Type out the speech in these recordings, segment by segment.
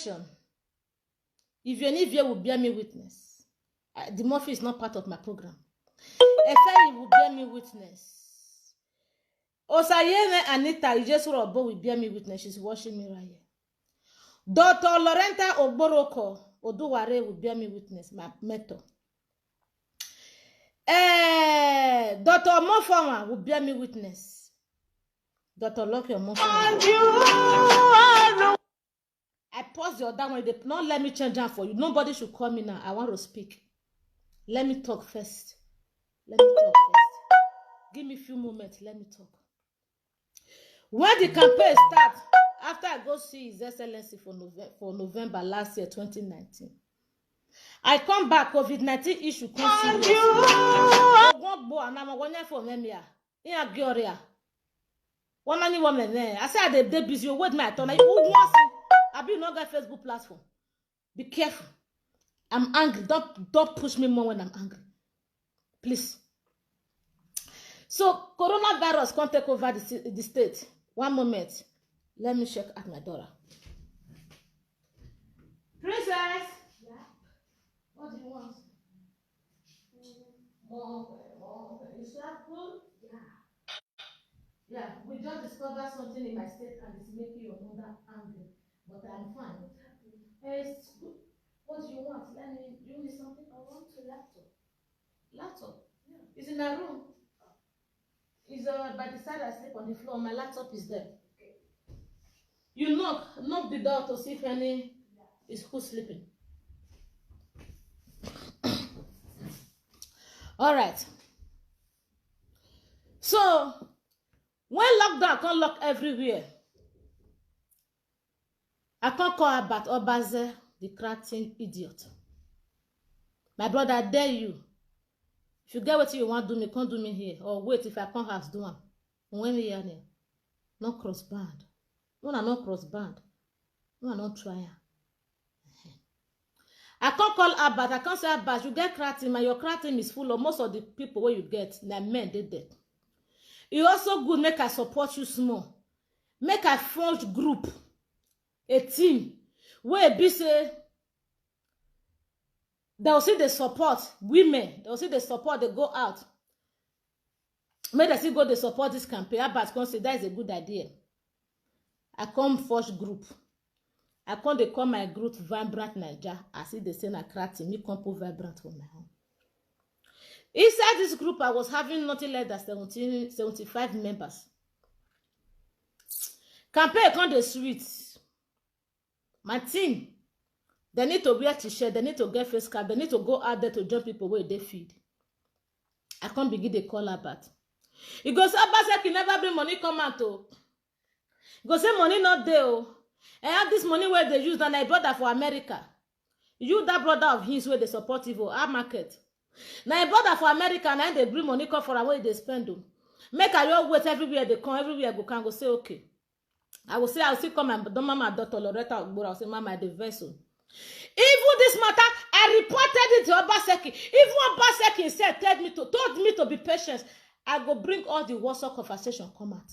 election, if Yonive will bear me witness, the Murphy is not part of my program. Efeyi will bear me witness. Osayeme Anita Ijesuro Obo will bear me witness. She's watching me right here. Dr. Lorenta Ogboroko Oduware will bear me witness. My mentor. Dr. Mofama will bear me witness. Dr. Loki Mofama. I pause the other one. They not let me change that for you. Nobody should call me now. I want to speak. Let me talk first. Let me talk first. Give me a few moments. Let me talk. When the campaign starts, after I go see His Excellency for November last year, 2019, I come back. COVID-19 issue comes serious. I said they busy. Wait, my turn. I be not got Facebook platform. Be careful. I'm angry. Don't push me more when I'm angry. Please. So coronavirus can't take over the state. One moment. Let me check at my daughter. Princess. Yeah. What do you want? More. You slept good? Yeah. Yeah. We just discovered something in my state and it's making your mother angry. But I'm fine. It's good. What do you want? You need something? I want a laptop. Laptop? Yeah. It's in my room. It's by the side I sleep on the floor. My laptop is there. Okay. You knock the door to see if any is who's sleeping. All right. So when lockdown can't lock everywhere, I can't call about Obaze, the cracking idiot. My brother, I dare you. If you get what you want to do me, can't do me here. Or wait, if I can't have do one. When we here, no cross band. No, not cross band. No, not try. I can't call Abbas. I can't say Abbas. You get cracking, and your cracking is full of most of the people where you get. Now men did that. It also good make I support you small. Make I forge group, a team where be say. They'll see the support women. They'll see the support. They go out. May they see go they support this campaign. Abbas can say that is a good idea. I come first group. I come they call my group Vibrant Niger. I see they say na crafty. Me come put Vibrant for my home. Inside this group, I was having nothing less than 75 members. Campaign come the streets. My team. They need to wear t-shirt, they need to get face cap, they need to go out there to join people where they feed. I can't begin to call Abbas. He goes, Abbas can never bring money come out. He goes, say money not there. I have this money where they use and I brought that for America. You that brother of his where they support evil, our market. Now I brought that for America and they bring money come for where they spend them. Make a your wait everywhere they come, everywhere go can go say okay. I will say I'll still come and don't mama Dr. Loretta Ogbora, I'll say mama the vessel. Even this matter, I reported it to Obaseki. Even Obaseki said, told me to be patient. I go bring all the WhatsApp conversation come out.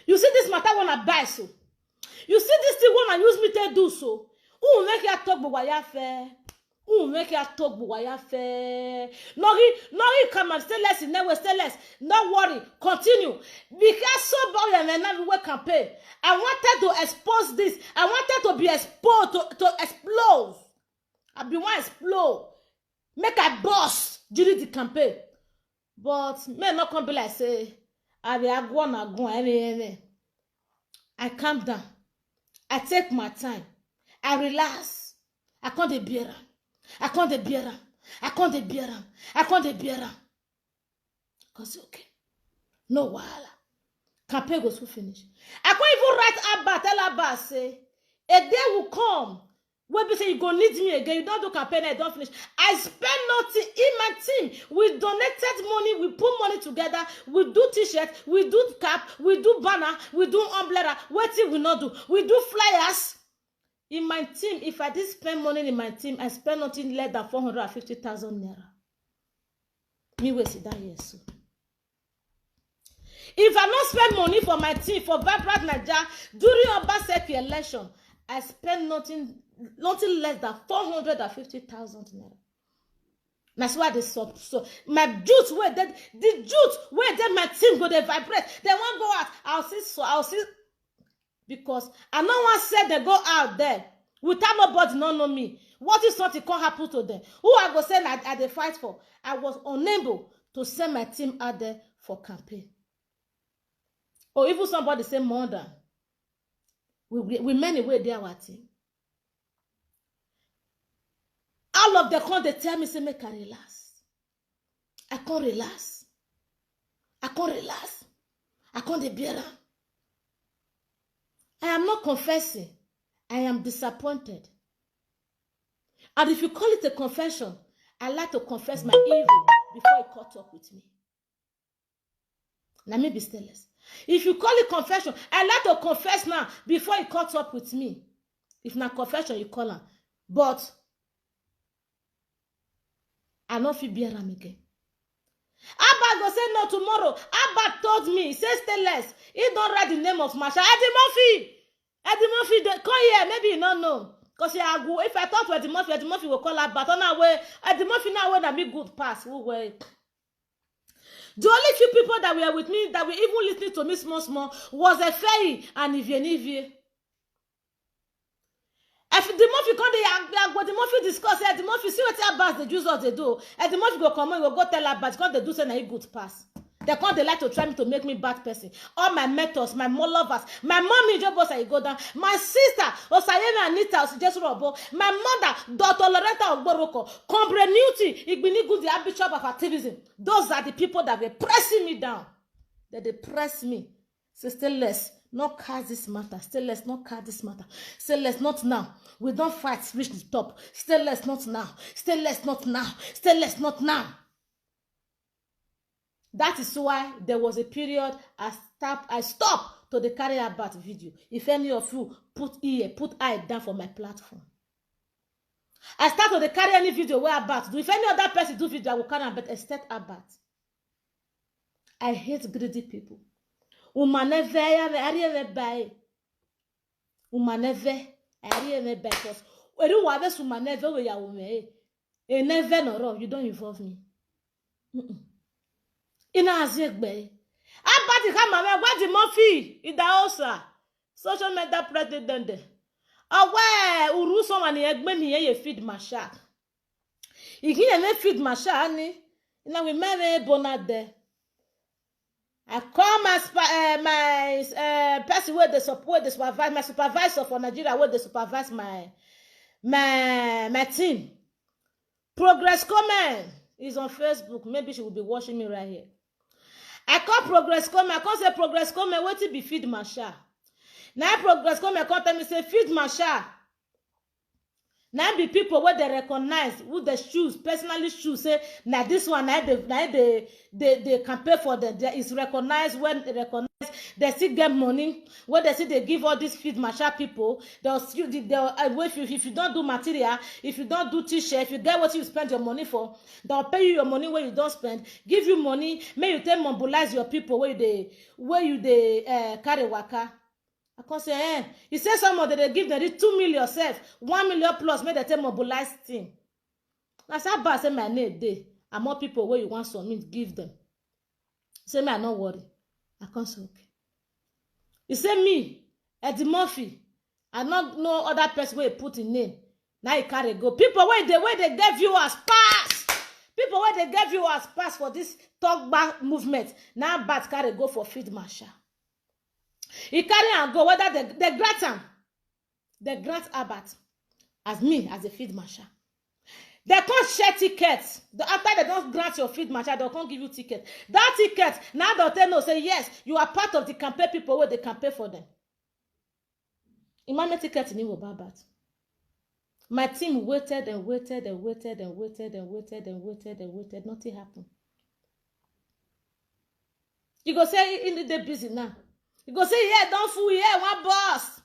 You see this matter when I buy so. You see this thing when I use me to do so. Who make you talk about ya fair? Who make you talk about ya fair? Nori, come and stay less. Never stay less. Don't worry. Continue. Because so bad and now we campaign. I wanted to expose this. I wanted to be exposed to explode. I be one explode. Make a boss during the campaign. But may not come be like say I be go. I calm down. I take my time. I relax. I can't bear them. I can't bear them. I can't bear them. I can't bear them. Cause okay. No while. Campaign goes to finish. I can't even write Abba, tell Abba, say, a day will come where we say you go need me again. You don't do campaign, I don't finish. I spend nothing in my team. We donated money, we put money together, we do t-shirt, we do cap, we do banner, we do umbrella. What thing we not do? We do flyers. In my team, if I did spend money in my team, I spend nothing less than 450,000 naira. Me will sit down here soon. If I not spend money for my team, for Vibrant Niger, during Obaseki election, I spent nothing less than 450,000 naira. That's why they so my juice where the juice where my team go they vibrate. They won't go out. I'll see because I no one said they go out there without nobody not know me. What if something can happen to them? Who I go send I they fight for? I was unable to send my team out there for campaign. Or even somebody say more than we many way there our team. All of them come they tell me say make I relax. I can't relax. I can't relax. I can't dey bear am. I am not confessing. I am disappointed. And if you call it a confession, I like to confess my evil before it caught up with me. Now me be stainless. If you call it confession, I like to confess now before it caught up with me. If not confession, you call her. But I don't feel bear am again. Abba go say no tomorrow. Abba told me, he says stainless. He don't write the name of Marsha. Eddie Murphy, come here. Maybe you don't know. Because if I talk to Eddie Murphy will call her, but on our way, Eddie Murphy now will be good pass. Who will? The only few people that were with me, that were even listening to me small, was a Faye and Ivie. If the Murphy come the Murphy discuss, the Murphy see what about the Jews they do. And the Murphy go come and go tell her, but come they do say na good pass. They come they like to try me to make me bad person. All my mentors, my more lovers, my mommy Jobo say go down, my sister Osayemi Anita Osujesu Robo, my mother Dr. Loretta Ogboroko, Comprenuity, Igbini good the Archbishop of activism. Those are the people that were pressing me down. That they press me. So still less. Not cast this matter. Still let's not cast this matter. Still let's not now. We don't fight reach the top. Still let's not now. Still let's not now. Still let's not now. That is why there was a period I stopped to the carry about video. If any of you put eye down for my platform. I start to the carry any video where about do. If any other person do video, I will carry about except about. I hate greedy people. Umaneve arieve bai. Umaneve arieve bai. Because when you have this umaneve we ya ume, e never no wrong. You don't involve me. Ina azek bai. Abati kama me Eddie Murphy idaosa social media president. Awe uru so mani egbe ni ye feed masha. Ikiye me feed masha ni. Ina we mere bonade. I call my person where they support the supervise my supervisor for Nigeria where they supervise my team. Progress Comment is on Facebook. Maybe she will be watching me right here. I call Progress Comment. I can't say Progress Comment. What to be feed Marsha? Now Progress Comment. I can't tell me say feed Marsha. Now be people where they recognize who the shoes personally shoes say now this one now they campaign for them. There is recognized when they recognize they still get money when they see they give all these feed Marsha people they'll if you don't do material, if you don't do t-shirt, if you get what you spend your money for, they'll pay you your money where you don't spend, give you money, may you then mobilize your people where you carry waka. I can't say, he says someone that they give them 2 million yourself, 1 million plus, make they mobilize thing. That's how bad say my name day. And more people where you want some give them. Say me, I not worry. I can't say okay. You say me, Eddie Murphy, I not know other person where you put in name. Now you carry go. People where they gave you as pass. People where they gave you as pass for this talk back movement. Now bad carry go for feed Marsha. He carry and go whether they grant him. They grant Abbott as me as a feed Marsha. They can't share tickets. After they don't grant your feed Marsha, they can't give you ticket. That ticket, now they'll tell no, say yes, you are part of the campaign people where they campaign for them. Imagine ticket in Abbott. My team waited and waited and waited and waited and waited and waited and waited. Nothing happened. You go say in the day busy now. You go say, yeah, don't fool, yeah, one boss.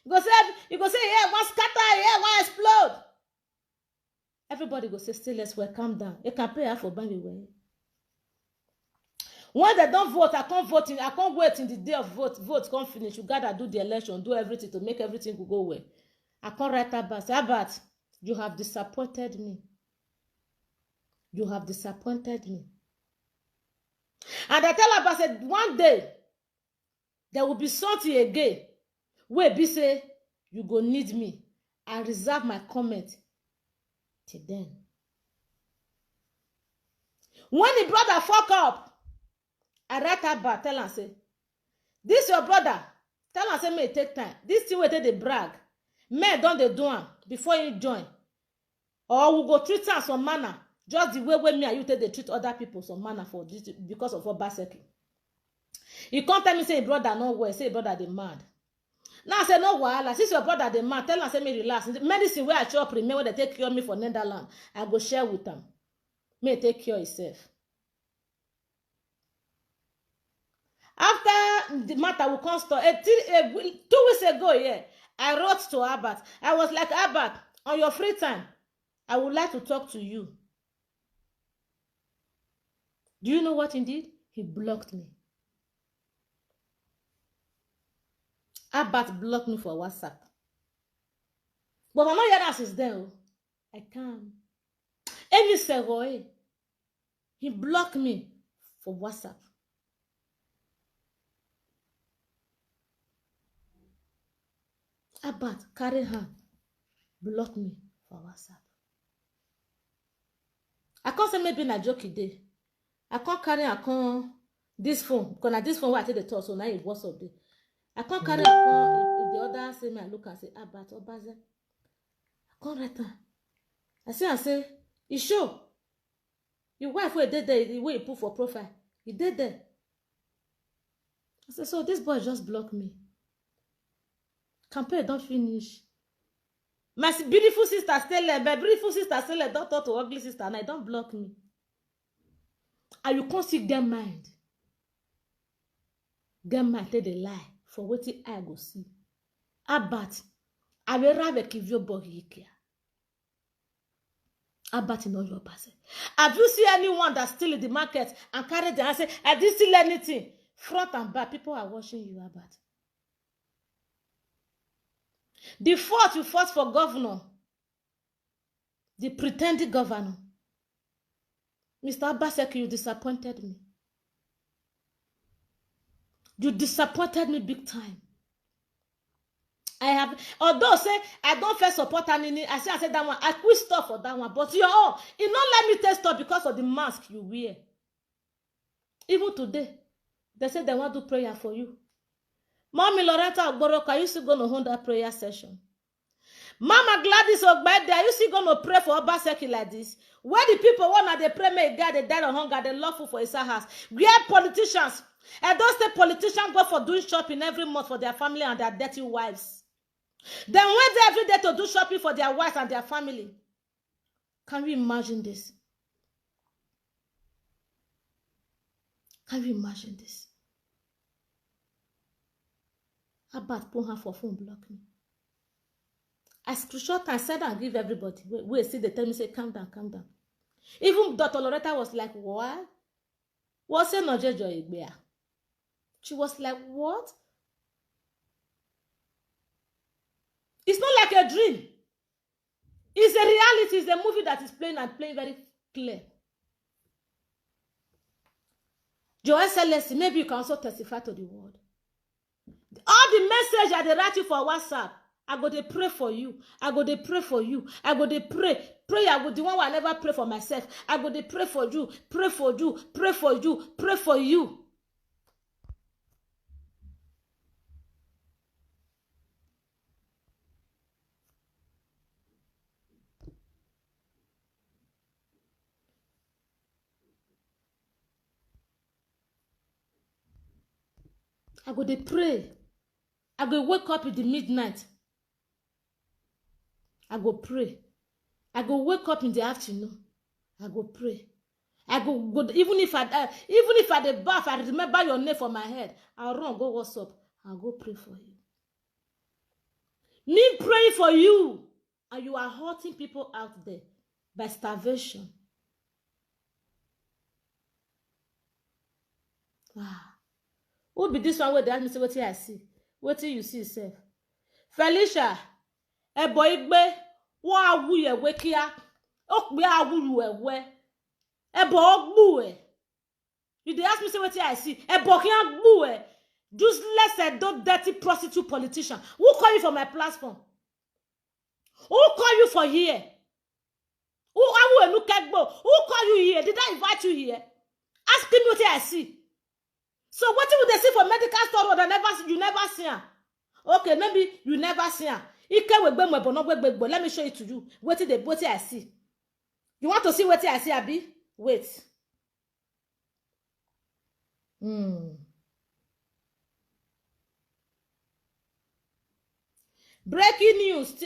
You go say, yeah, one scatter, yeah, one explode. Everybody go say, still let's well, calm down. You can pay her for buying away. When they don't vote, I can't vote in, I can't wait in the day of vote can't finish. You gotta do the election, do everything to make everything go well. I can't write Abat. Say, Abat, you have disappointed me. You have disappointed me. And I tell Abat, said, one day, there will be something again where be say, you go need me. I reserve my comment till then. When the brother fuck up, I write Abat, tell him, say, this your brother. Tell him, say, may take time. This thing where they brag. Men don't they do am before you join. Or we go treat am some manner. Just the way me and you take they treat other people some manner for this because of Obaseki. You can't tell me say brother no well, say brother they mad. Now I say no wahala. Since your brother they mad, tell him say me relax. The medicine where I chop remain when they take care of me for Netherlands, I go share with them. May take care of yourself. After the matter will come start 2 weeks ago, yeah, I wrote to Abat. I was like, Abat, on your free time, I would like to talk to you. Do you know what he did? He blocked me. Abat blocked me for WhatsApp. But I'm not here since then. I can't. Every second, he blocked me for WhatsApp. Abat carry her, block me for WhatsApp. I can't say maybe na joke day. I can't carry this phone because na this phone where I take the talk, so now it WhatsApp day. I can't carry if the other say me I look and say Abat Obaze. I can't write her. I say, you sure? Your wife where dead there, the way you put for profile, he dead there. I say, so this boy just blocked me. Campaign don't finish. My beautiful sister still there. My beautiful sister still there. Don't talk to ugly sister. And I don't block me. And you can't see get mind. Get mind tell the lie for what I go see. Abat, I will rather give your body here. Abat in all your person. Have you seen anyone that's still in the market and carry the and say, I didn't steal anything? Front and back, people are watching you, Abat. The fourth you fought for governor, the pretended governor. Mr. Obaseki, you disappointed me. You disappointed me big time. I have, although say I don't first support any, I said that one, I quit stuff for that one, but your own, it not let me test stuff because of the mask you wear. Even today, they say they want to do prayer for you. Mommy Loretta Ogboroka, are you still going to hold that prayer session? Mama Gladys Ogbede, are you still going to pray for Obaseki like this? Where the people want to pray, may God, they die of hunger, they love food for his house. Where politicians, and those the politicians go for doing shopping every month for their family and their dirty wives. Then went there every day to do shopping for their wives and their family. Can you imagine this? Can you imagine this? Abat put her for phone block me. I screenshot and said and give everybody. Wait, see, they tell me, say, calm down, calm down. Even Dr. Loretta was like, what? What's it not Jojo Igbea? She was like, what? It's not like a dream. It's a reality. It's a movie that is playing and playing very clear. Your Excellency, maybe you can also testify to the world. All the message I write you for WhatsApp, I go to pray for you. I go to pray for you. I go to pray. Pray, I go the one who I never pray for myself. I go to pray for you. Pray for you. Pray for you. Pray for you. I go to pray. I go wake up in the midnight. I go pray. I go wake up in the afternoon. I go pray. I go even if I the bath, I remember your name for my head. I'll run, go WhatsApp. I'll go pray for you. Me praying for you, and you are hurting people out there by starvation. Who be this one where they ask me say wetin I see? Wetin you see sef? Felicia, boy igbe, wo awu ye we kia. O pe awu you we. Bo ogbu e. You dey ask me say wetin I see? Bo kian gbu e. Useless those dirty prostitute politician. Who call you for my platform? Who call you for here? Who call you here? Did I invite you here? Ask me what I see. So what will they see for medical store that you never see her? Okay, maybe you never see her. Let me show it to you. What I see. You want to see what I see, Abi? Wait. Breaking news.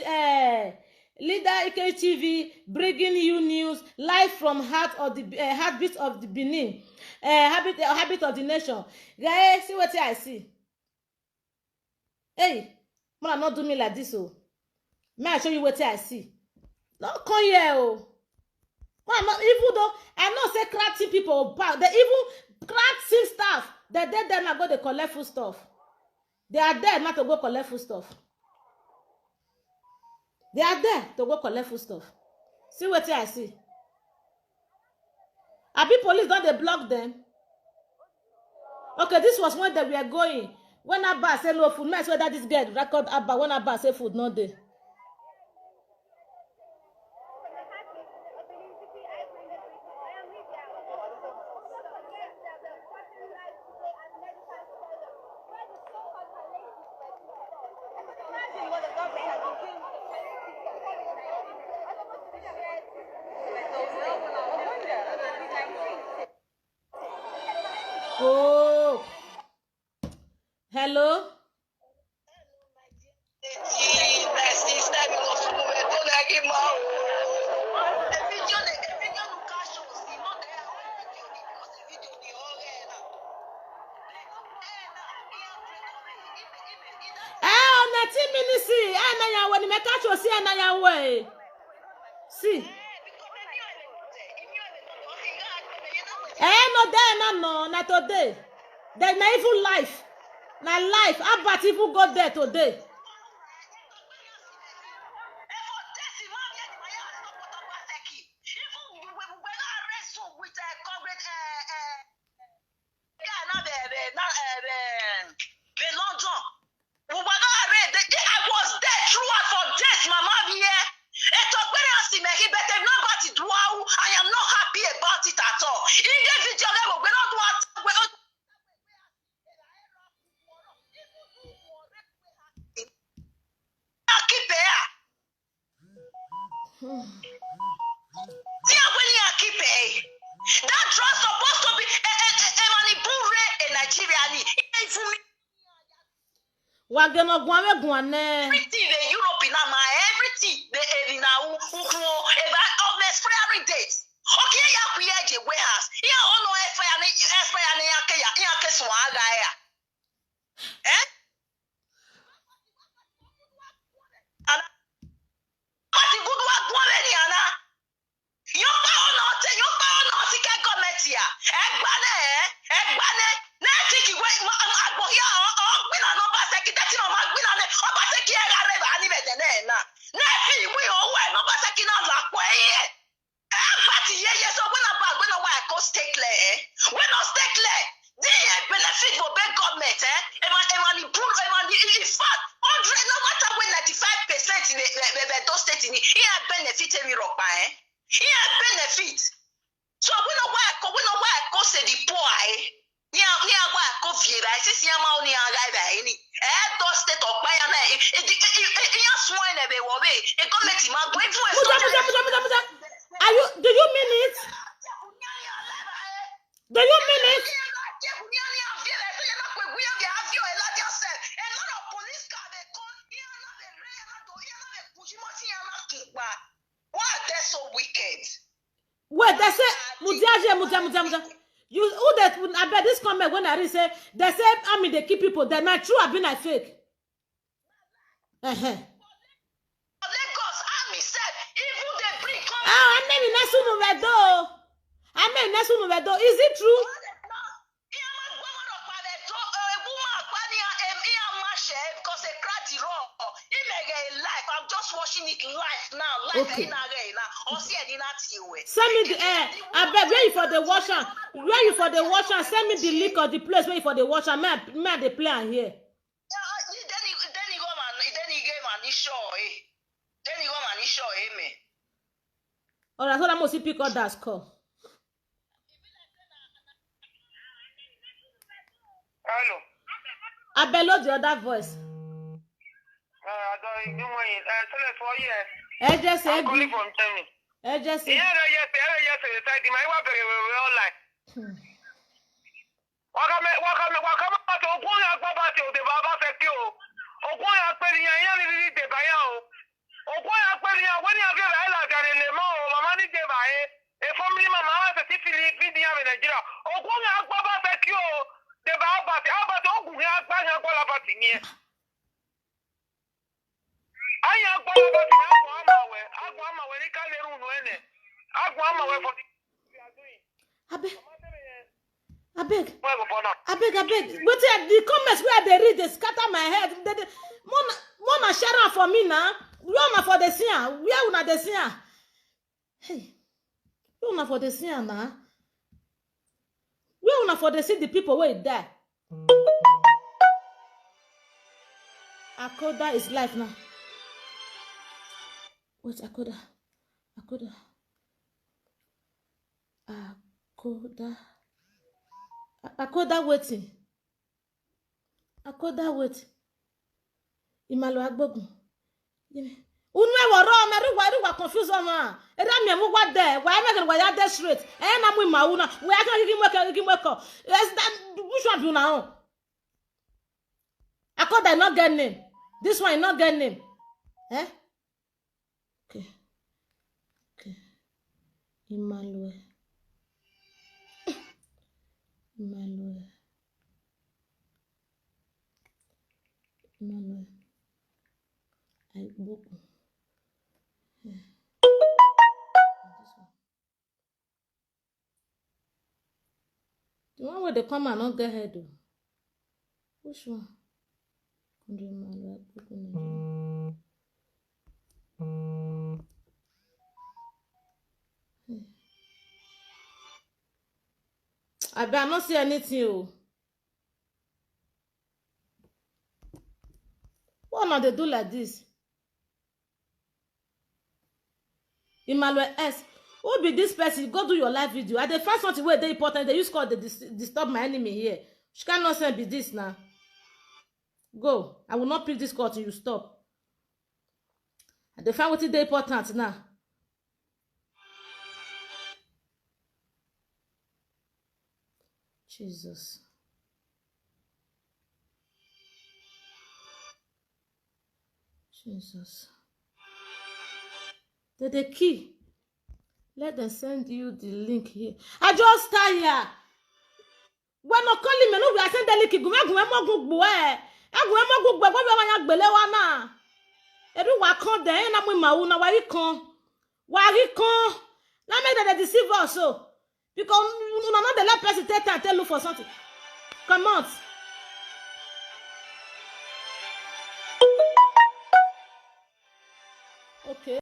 Leader Ike TV bringing you news live from heartbeat of the Benin, habit of the nation. Guys, see what I see. Hey, man, not do me like this, oh. May I show you what I see? Don't come here, oh. Man, not even though I know say crafty people, they even crafty staff. They're there now go to collect food stuff. They are there not to go collect food stuff. They are there to go collect food stuff. See what I see. Abi police don't they block them? Okay, this was when they were going. When Abba say no food, I swear that this girl record Abba when Abba say food not there. Oh, hello. See. No, not today. There's not even life. Not life. How about even go there today? That drug supposed to be a manipure in Nigeria. Everything the Europe in everything the now of the expiring date. Okay, ya create a warehouse. Yeah, oh no, eh? And what the good work one your power not government here. Egbane. Netiki we agbo ya ogbin na number secretary o ma gbin na obaseki era reba ani bedene na. Nefi we o we number secretary na la po eye. Party ye so we na bag we no why go stake clear. We no stake clear. The benefit for big government eman improve in fact 100 no matter when 95% the those state in here benefit every rock here benefit. So we know why go say the poor near why go view I see ma only arrive any those state of buy na e swine e be wo be e comment ma go even do you mean it? Do you mean it? Why are they so wicked? Wait, they say Mudia. You who that I bet this comment when I read say they say I mean they keep people they're not true have been like fake. Lagos army said even they bring I mean Nesu Nuvedo. Is it true? watching it live now. Live Okay. Send me the I beg where you for the watch am. Where you for the watch am? Send me the link of the place where you for the watch am. Man, they play am here. Alright, so I must pick up that call. Hello. I below the other voice. I just said. I'm calling from Germany. I just said. Yes. My wife very online. Wakame to ogun ya gba ba ti o de baba fe ki o. Ogun ya pe ni yan ni de ba yan o. Ogun ya pe ni yan when you get la la gare le mo o mama ni de ba e. E family mama wa se ti fili video in Nigeria. Ogun ya gba ba fe ki o. De baba ti ogun ya gba yan gba la ba ti ni e. Aya gba la ba ti na agbo amawe ni ka le run no ene. Agbo amawe for I beg. But the comments where they read, they scatter my head. Mona share am for me now. Where una for the scene? Where una the scene? Hey, where una for the scene now? Where una for the see the people where die? Akoda is life now. Wait, Akoda. Akoda waiting. Imalo agbogun. Unu e woro me ru confuse ma. E da me mu gwa there. Why make we ya there straight. Na mu ma una. We aka give me call. Yes, that which one do now? Akoda not get name. This one not get name. Eh? Okay. Imalo. I book. Yeah. The one where they come and not get head though. Which one? I better not see anything. Oh. Why not they do like this? Emmanuel S. Who be this person? Go do your live video. I dey find something where they important. They use call they disturb my enemy here. She cannot send be this now. Go. I will not pick this call till you stop. I dey find what is important now. Jesus. The key. Let them send you the link here. I just tired. When no calling me, no, we are send the link. Go mo gbo e. Agwe mo gbo gbo be wan ya gbele wa na. Edu wa kan de na mu ma wu na wa ri kan. Na make them deceive us so. Because you know not the let person tell you for something. Come on.